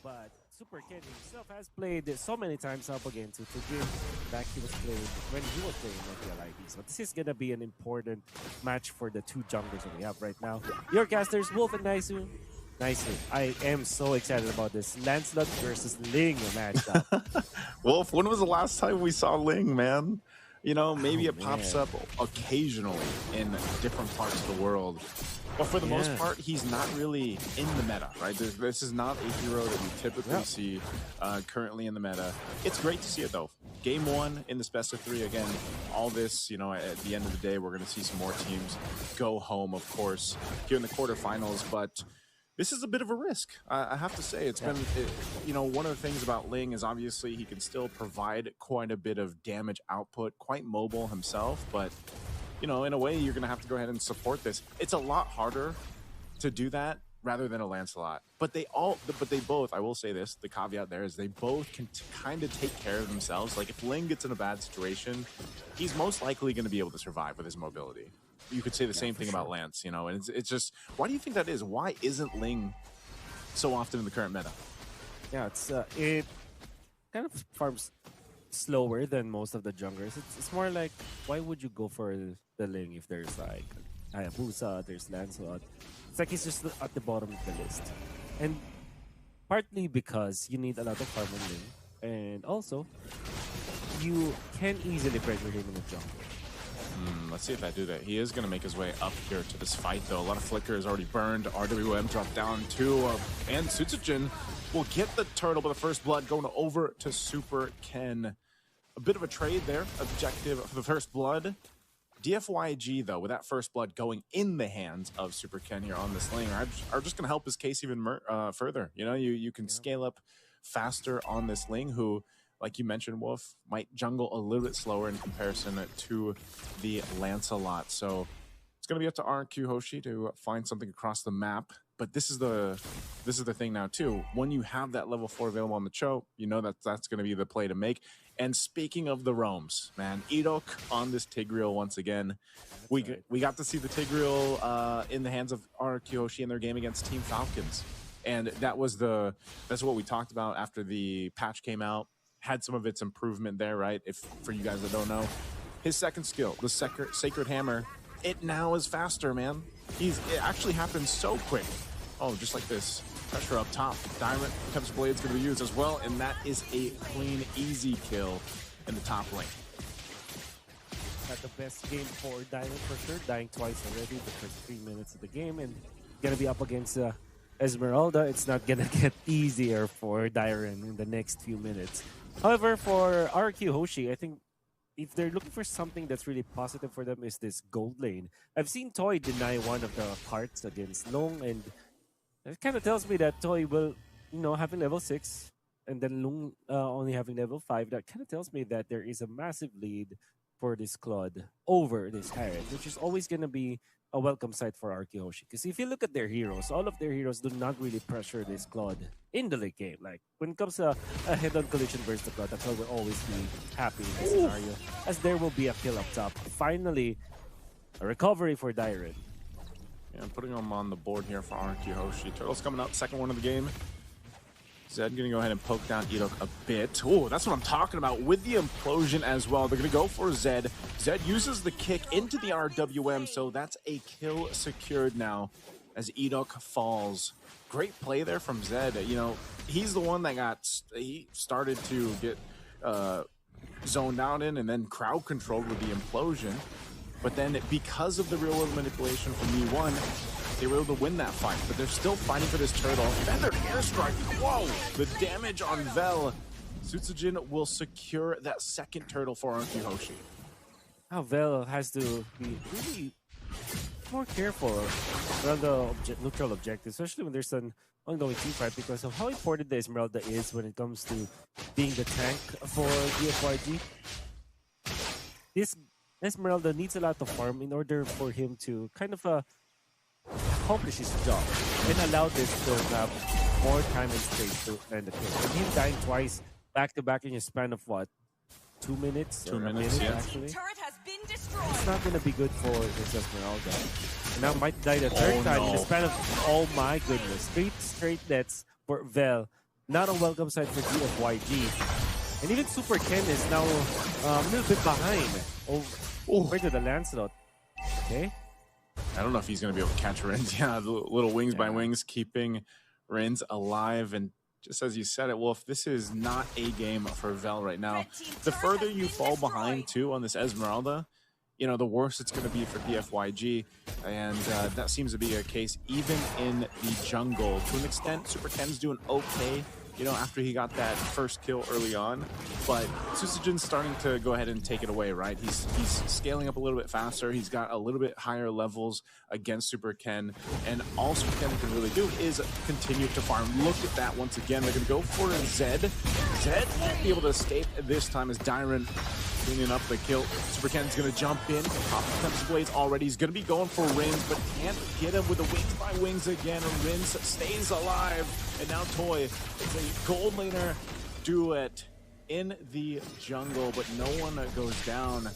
but Super Ken himself has played so many times up against Tsujin back he was playing when he was playing FPL. So this is gonna be an important match for the two junglers that we have right now. Your casters, Wolf and Naisu. Nicely. I am so excited about this Lancelot versus Ling matchup. Wolf, when was the last time we saw Ling, man? You know, maybe it man. pops up occasionally in different parts of the world. But for the most part, he's not really in the meta, right? This is not a hero that we typically see currently in the meta. It's great to see it, though. Game 1 in the best of 3, again, all this, you know, at the end of the day, we're going to see some more teams go home, of course, here in the quarterfinals. But this is a bit of a risk. I have to say, it's been, you know, one of the things about Ling is obviously he can still provide quite a bit of damage output, quite mobile himself, but, you know, in a way, you're going to have to go ahead and support this. It's a lot harder to do that rather than a Lancelot. But they both, I will say this, the caveat there is they both can kind of take care of themselves. Like if Ling gets in a bad situation, he's most likely going to be able to survive with his mobility. You could say the same thing about Lance, you know, and it's just, why do you think that is? Why isn't Ling so often in the current meta? Yeah, it kind of farms slower than most of the junglers. It's more like, why would you go for the Ling if there's like Hayabusa, there's Lancelot? It's like he's just at the bottom of the list. And partly because you need a lot of farm on Ling, and also you can easily pressure him in the jungle. Let's see if I do that. He is going to make his way up here to this fight, though. A lot of Flicker is already burned. RWM dropped down too. And Sutsujin will get the turtle, but the first blood going over to Super Ken. A bit of a trade there. Objective for the first blood. DFYG, though, with that first blood going in the hands of Super Ken here on this lane, are just going to help his case even further. You know, you can scale up faster on this Ling, who, like you mentioned, Wolf, might jungle a little bit slower in comparison to the Lancelot. So it's going to be up to RRQ Hoshi to find something across the map. But this is the thing now, too. When you have that level 4 available on the choke, you know that's going to be the play to make. And speaking of the roams, man, Edok on this Tigreal once again. We got to see the Tigreal in the hands of RRQ Hoshi in their game against Team Falcons. And that's what we talked about after the patch came out. Had some of its improvement there, right? If for you guys that don't know, his second skill, the Sacred Hammer, it now is faster, man. It actually happens so quick. Oh, just like this. Pressure up top. Diamond Tempest Blade's going to be used as well, and that is a clean, easy kill in the top lane. Had the best game for Diamond for sure. Dying twice already the first 3 minutes of the game, and gonna be up against Esmeralda. It's not gonna get easier for Dyron in the next few minutes. However, for RQ Hoshi, I think if they're looking for something that's really positive for them is this gold lane. I've seen Toy deny one of the carts against Long, and it kind of tells me that Toy will, you know, having level 6 and then Long only having level 5, that kind of tells me that there is a massive lead for this Claude over this Harriet, which is always going to be a welcome sight for RQ Hoshi. Because if you look at their heroes, all of their heroes do not really pressure this Claude in the late game. Like, when it comes to a head-on collision versus the Claude, that's why we'll always be happy in this scenario, as there will be a kill up top. Finally, a recovery for Dyron. Yeah, I'm putting them on the board here for RQ Hoshi. Turtle's coming up, second one of the game. Zed going to go ahead and poke down Edok a bit. Oh, that's what I'm talking about with the implosion as well. They're going to go for Zed. Zed uses the kick into the RWM, so that's a kill secured now as Edok falls. Great play there from Zed. You know, he's the one that he started to get zoned out in and then crowd controlled with the implosion. But then because of the real world manipulation from E1, they were able to win that fight, but they're still fighting for this turtle. Feathered airstrike. Whoa! The damage on Vel. Sutsujin will secure that second turtle for RQ Hoshi. Now Vel has to be really more careful around the neutral objective, especially when there's an ongoing team fight, because of how important the Esmeralda is when it comes to being the tank for DFYG. This Esmeralda needs a lot of farm in order for him to kind of accomplish his job and allow this to have more time and space to end the kill. And him dying twice back to back in a span of what? 2 minutes? 2 minutes, yeah. Actually. Turret has been destroyed. It's not gonna be good for this Esmeralda. And now might die the third time in the span of, oh my goodness, 3 straight deaths for Vel not a welcome sight for DFYG. And even Super Ken is now a little bit behind over to the Lancelot. Okay. I don't know if he's going to be able to catch Rins. Yeah, the little wings by wings keeping Rins alive. And just as you said it, Wolf, this is not a game for Vel right now. The further you fall behind, too, on this Esmeralda, you know, the worse it's going to be for DFYG. And that seems to be a case even in the jungle. To an extent, Super Ken's doing okay, you know, after he got that first kill early on. But Susujin's starting to go ahead and take it away, right? He's scaling up a little bit faster. He's got a little bit higher levels against Super Ken. And all Super Ken can really do is continue to farm. Look at that once again. They're going to go for Zed. Zed won't be able to escape this time as Dyron cleaning up the kill. Super Ken's going to jump in. Pop the blades already. He's going to be going for Rins, but can't get him with the wings by wings again. Rins stays alive. And now Toy, it's a gold laner duet in the jungle, but no one goes down.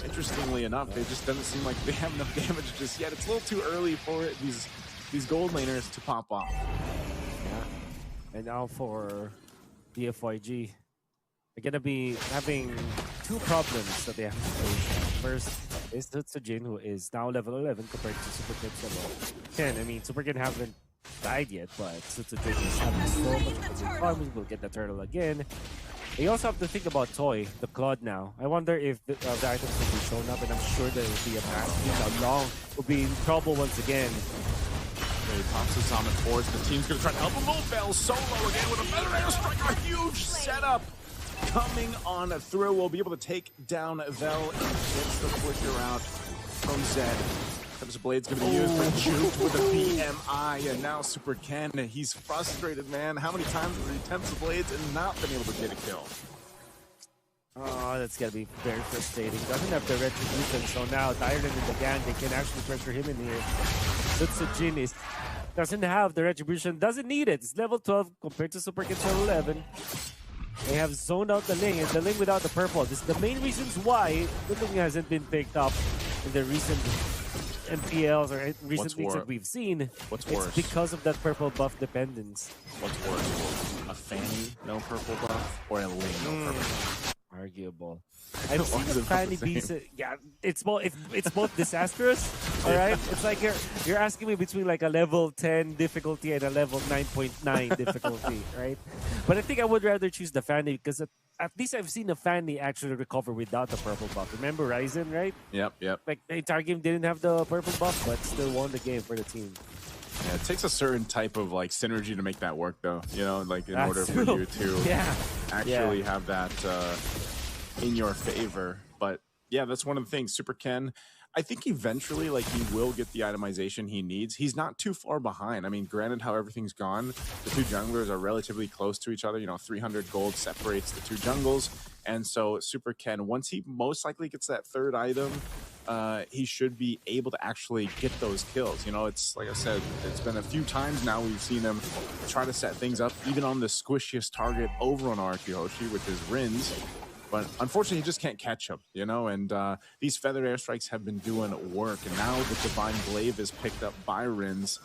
Interestingly enough, it just doesn't seem like they have enough damage just yet. It's a little too early for these gold laners to pop off. Yeah. And now for DFYG, they're going to be having two problems that they have to face. First is Tsujin, who is now level 11 compared to Super Ken's level 10. I mean, Super Ken haven't died yet, but Tsujin is having so much fun. We'll get the turtle again. You also have to think about Toy, the Claude now. I wonder if the items will be shown up, and I'm sure there will be a match. How long will be in trouble once again. He pops his summon forwards. The team's going to try to help him. Vel solo again with a feather airstrike. A huge setup coming on through. We'll be able to take down Vel and gets the flicker out from Zed. Tempest Blade's going to be used for Juke with a BMI, and now Super Ken, he's frustrated, man. How many times have he Tempest Blades and not been able to get a kill? Oh, that's going to be very frustrating. Doesn't have the retribution, so now Dyron and the gang, they can actually pressure him in here. Tsujin doesn't have the retribution, doesn't need it. It's level 12 compared to Super Ken's level 11. They have zoned out the Ling, and the Ling without the purple. This is the main reasons why the Ling hasn't been picked up in the recent MPLs or recent leagues that we've seen. What's worse? It's because of that purple buff dependence. What's worse? A Fanny, no purple buff, or a Ling, no purple buff? Arguable. I've seen a Fanny be... Yeah, it's both disastrous, alright? It's like you're asking me between like a level 10 difficulty and a level 9.9 difficulty, right? But I think I would rather choose the Fanny because at least I've seen a Fanny actually recover without the purple buff. Remember Ryzen, right? Yep. Like the entire game didn't have the purple buff, but still won the game for the team. Yeah, it takes a certain type of like synergy to make that work, though. You know, like in order for you to actually have that in your favor. But yeah, that's one of the things. Super Ken, I think eventually, like, he will get the itemization he needs. He's not too far behind. I mean, granted how everything's gone, the two junglers are relatively close to each other. You know, 300 gold separates the two jungles. And so Super Ken, once he most likely gets that third item, he should be able to actually get those kills. You know, it's like I said, it's been a few times now we've seen him try to set things up, even on the squishiest target over on RRQ Hoshi, which is Rins. But unfortunately, he just can't catch him, you know, and these feathered airstrikes have been doing work. And now the Divine Glaive is picked up by Rins,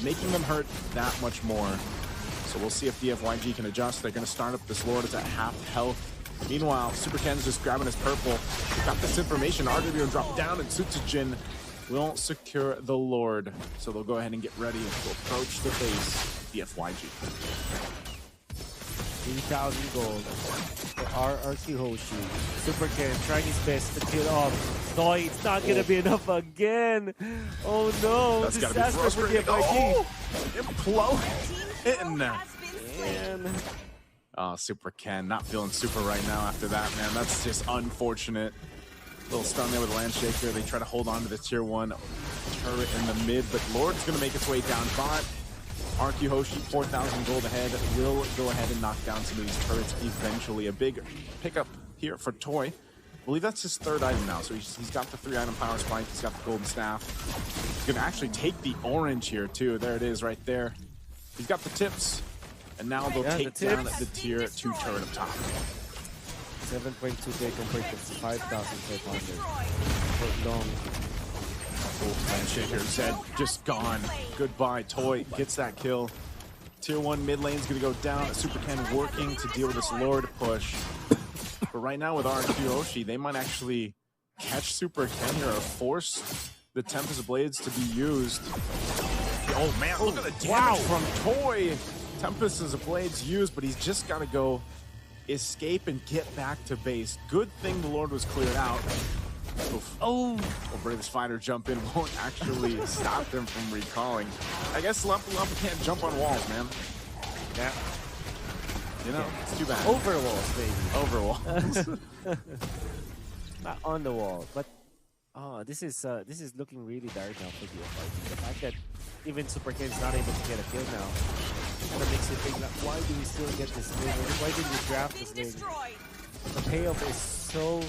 making them hurt that much more. So we'll see if DFYG can adjust. They're going to start up this Lord. It's at half health. Meanwhile, Super Ken's just grabbing his purple. Got this information. RW will drop down, and Tsujin will secure the Lord. So they'll go ahead and get ready to approach the base. DFYG. 3,000 gold for RRQ Hoshi. Super Ken trying his best to kill off Toy. It's not going to be enough again. Oh no. That's got to be frustrating. Oh, implode. Man. Oh, Super Ken not feeling super right now after that, man. That's just unfortunate. Little stun there with Land Shaker. They try to hold on to the tier 1 turret in the mid, but Lord's going to make its way down bot. RQ Hoshi, 4,000 gold ahead, will go ahead and knock down some of these turrets eventually. A big pickup here for Toy. I believe that's his third item now. So he's got the 3-item power spike. He's got the golden staff. He's going to actually take the orange here, too. There it is right there. He's got the tips. And now they'll take down the tier 2 turret up top. 7.2k compared to 5,500. For long. Land Shaker said, just gone. Goodbye. Toy gets that kill. Tier 1 mid lane is going to go down. Super Ken working to deal with this Lord push. But right now with RRQ Hoshi, they might actually catch Super Ken here or force the Tempest Blades to be used. Oh man, look at the damage from Toy. Tempest Blades used, but he's just got to go escape and get back to base. Good thing the Lord was cleared out. Oof. Oh, Bravest Fighter jump in won't actually stop them from recalling. I guess Lumpy can't jump on walls, man. Yeah. You know, it's too bad. Over walls, baby. Over walls. Not on the wall, but this is looking really dark now for DFY. The fact that even Super Ken's not able to get a kill now kind of makes you think, like, why do we still get this lane? Why didn't we draft this lane? The payoff is so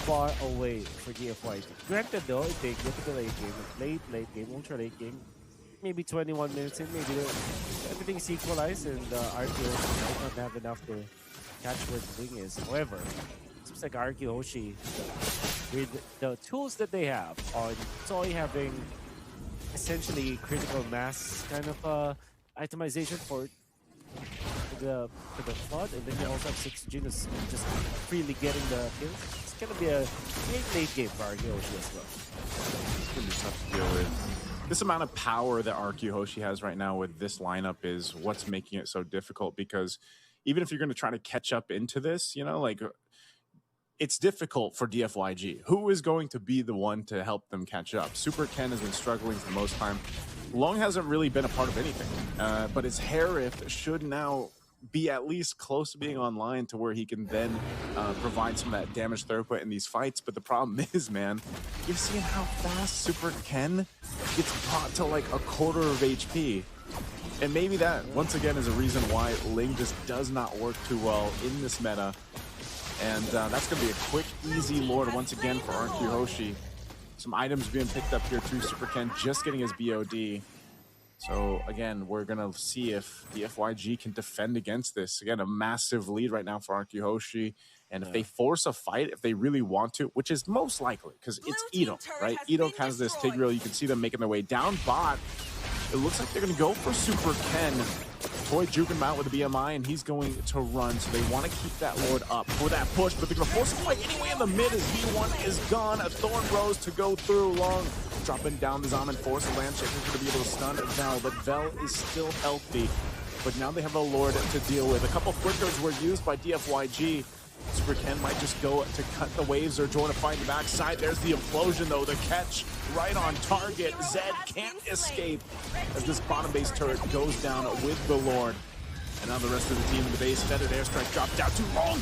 far away for DFY. Granted though, if they get to the late game, late game, ultra late game, maybe 21 minutes in, maybe everything's equalized and RRQ might not have enough to catch where the wing is. However, it seems like RRQ Hoshi, with the tools that they have on Toy having essentially critical mass kind of itemization for the flood, and then you also have 6 Genos just freely getting the kills. It's gonna be a great late game for RRQ Hoshi as well. It's gonna be tough to deal with. This amount of power that RRQ Hoshi has right now with this lineup is what's making it so difficult, because even if you're going to try to catch up into this, you know, like, it's difficult for DFYG. Who is going to be the one to help them catch up? Super Ken has been struggling for the most time. Long hasn't really been a part of anything, but his Harith should now be at least close to being online to where he can then provide some of that damage throughput in these fights. But the problem is, man, you're seeing how fast Super Ken gets brought to like a quarter of HP. And maybe that, once again, is a reason why Ling just does not work too well in this meta. And that's going to be a quick, easy Lord once again for RRQ Hoshi. Some items being picked up here too. Super Ken just getting his BOD. So again, we're going to see if the FYG can defend against this. Again, a massive lead right now for RRQ Hoshi. And if they force a fight, if they really want to, which is most likely, because it's Edom, right? Edom has this Tigreal. You can see them making their way down bot. It looks like they're going to go for Super Ken. Toy juking him out with a BMI, and he's going to run. So they want to keep that Lord up for that push, but they're going to force a fight anyway in the mid as V1 is gone. A Thorn Rose to go through. Long dropping down the Zaman, force a land check. He's going to be able to stun Vel, but Vel is still healthy. But now they have a Lord to deal with. A couple flickers were used by DFYG. Super Ken might just go to cut the waves or join a fight in the backside. There's the implosion though, the catch right on target. Zed can't escape as this bottom base turret goes down with the Lord. And now the rest of the team in the base, feathered airstrike dropped down too long.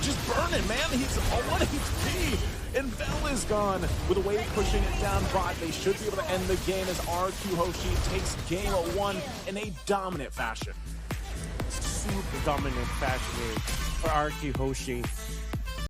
Just burning, man. He's on 1 HP. And Vel is gone with a wave pushing it down bot. They should be able to end the game as RRQ Hoshi takes game 1 in a dominant fashion. Super dominant fashion for RRQ Hoshi.